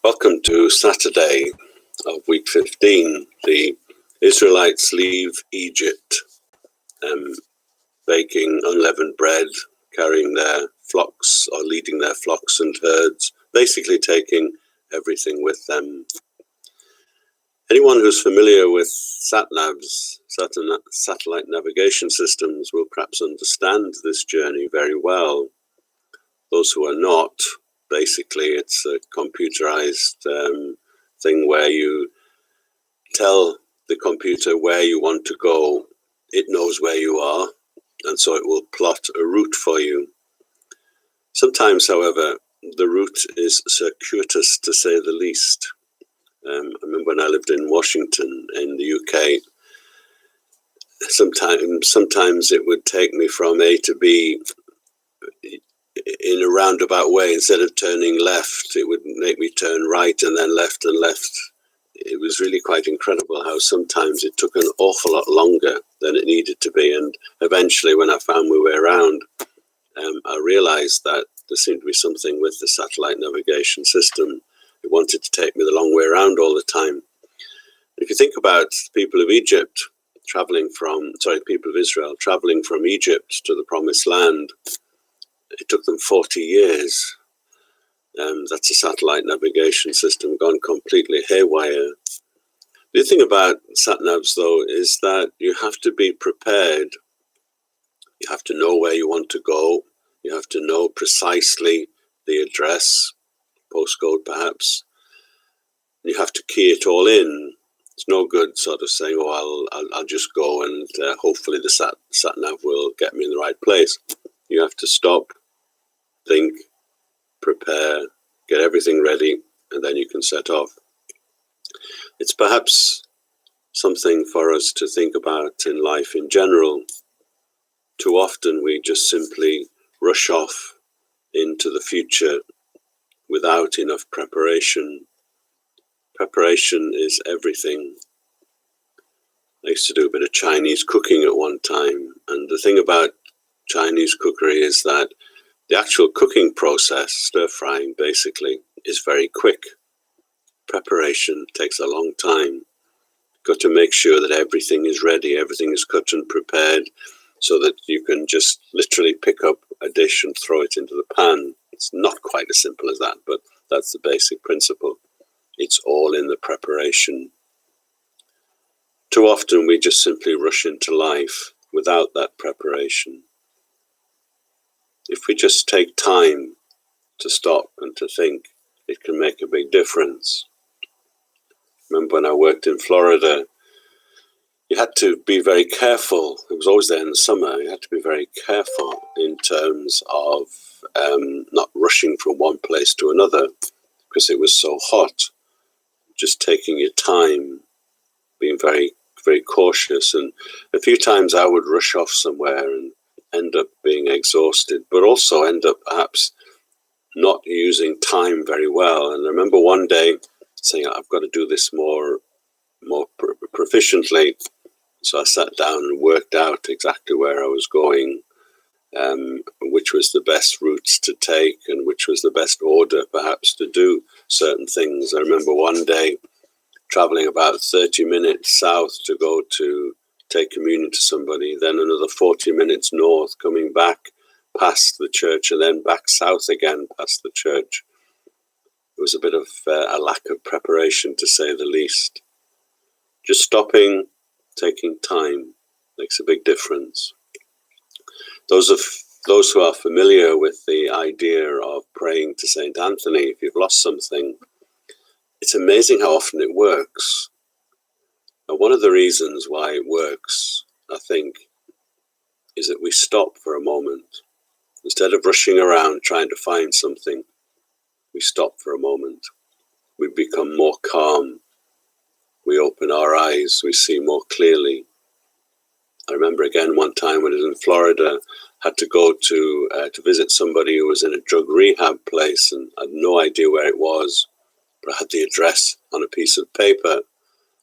Welcome to Saturday of week 15. The Israelites leave Egypt, baking unleavened bread, carrying their flocks or leading their flocks and herds, basically taking everything with them. Anyone who's familiar with sat-navs, satellite navigation systems, will perhaps understand this journey very well. Those who are not, basically it's a computerized thing where you tell the computer where you want to go. It knows where you are, and so it will plot a route for you. Sometimes, however, the route is circuitous, to say the least. I remember when I lived in Washington in the UK, sometimes it would take me from A to B in a roundabout way. Instead of turning left, it would make me turn right and then left and left. It was really quite incredible how sometimes it took an awful lot longer than it needed to be. And eventually, when I found my way around, I realized that there seemed to be something with the satellite navigation system. It wanted to take me the long way around all the time. If you think about people of Israel traveling from Egypt to the Promised Land, it took them 40 years. That's a satellite navigation system gone completely haywire. The thing about sat-navs, though, is that you have to be prepared. You have to know where you want to go. You have to know precisely the address, postcode perhaps. You have to key it all in. It's no good sort of saying, oh, I'll just go and hopefully the sat-nav will get me in the right place. You have to stop, think, prepare, get everything ready, and then you can set off. It's perhaps something for us to think about in life in general. Too often we just simply rush off into the future without enough preparation. Preparation is everything. I used to do a bit of Chinese cooking at one time, and the thing about Chinese cookery is that the actual cooking process, stir-frying basically, is very quick. Preparation takes a long time. Got to make sure that everything is ready, everything is cut and prepared, so that you can just literally pick up a dish and throw it into the pan. It's not quite as simple as that, but that's the basic principle. It's all in the preparation. Too often we just simply rush into life without that preparation. If we just take time to stop and to think, it can make a big difference. Remember when I worked in Florida, you had to be very careful. It was always there in the summer. You had to be very careful in terms of not rushing from one place to another because it was so hot. Just taking your time, being very, very cautious. And a few times I would rush off somewhere and end up being exhausted, but also end up perhaps not using time very well. And I remember one day saying, I've got to do this more proficiently. So I sat down and worked out exactly where I was going, which was the best routes to take and which was the best order perhaps to do certain things. I remember one day traveling about 30 minutes south to go to take communion to somebody, then another 40 minutes north, coming back past the church and then back south again past the church. It was a bit of a lack of preparation, to say the least. Just stopping, taking time makes a big difference. Those who are familiar with the idea of praying to Saint Anthony, if you've lost something, it's amazing how often it works. And one of the reasons why it works, I think, is that we stop for a moment. Instead of rushing around trying to find something, we stop for a moment. We become more calm. We open our eyes. We see more clearly. I remember again one time when I was in Florida, had to go to visit somebody who was in a drug rehab place, and I had no idea where it was, but I had the address on a piece of paper.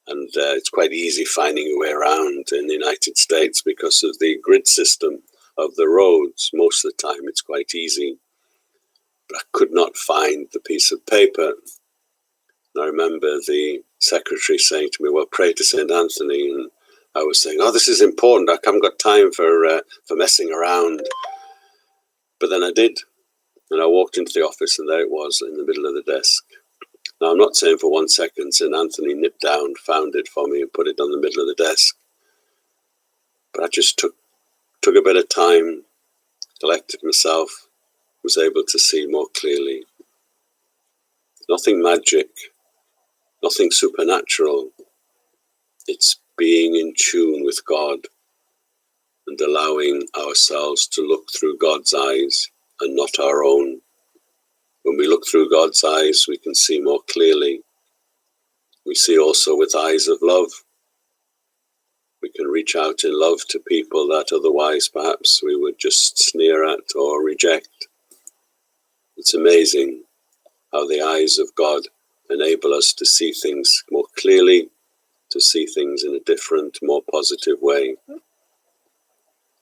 And it's quite easy finding your way around in the United States because of the grid system of the roads. Most of the time it's quite easy. But I could not find the piece of paper. And I remember the secretary saying to me, well, pray to St. Anthony. And I was saying, oh, this is important. I haven't got time for messing around. But then I did. And I walked into the office and there it was in the middle of the desk. Now, I'm not saying for 1 second St. Anthony nipped down, found it for me and put it on the middle of the desk. But I just took a bit of time, collected myself, was able to see more clearly. Nothing magic, nothing supernatural. It's being in tune with God and allowing ourselves to look through God's eyes and not our own. When we look through God's eyes, we can see more clearly. We see also with eyes of love. We can reach out in love to people that otherwise perhaps we would just sneer at or reject. It's amazing how the eyes of God enable us to see things more clearly, to see things in a different, more positive way.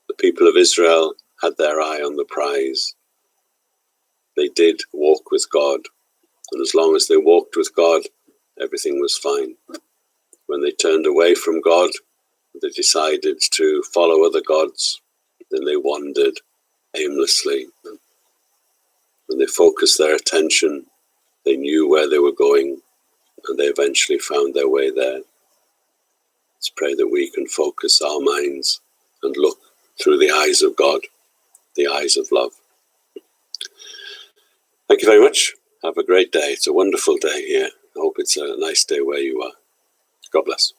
The people of Israel had their eye on the prize. They did walk with God, and as long as they walked with God, everything was fine. When they turned away from God, they decided to follow other gods, then they wandered aimlessly. When they focused their attention, they knew where they were going, and they eventually found their way there. Let's pray that we can focus our minds and look through the eyes of God, the eyes of love. Thank you very much. Have a great day. It's a wonderful day here. I hope it's a nice day where you are. God bless.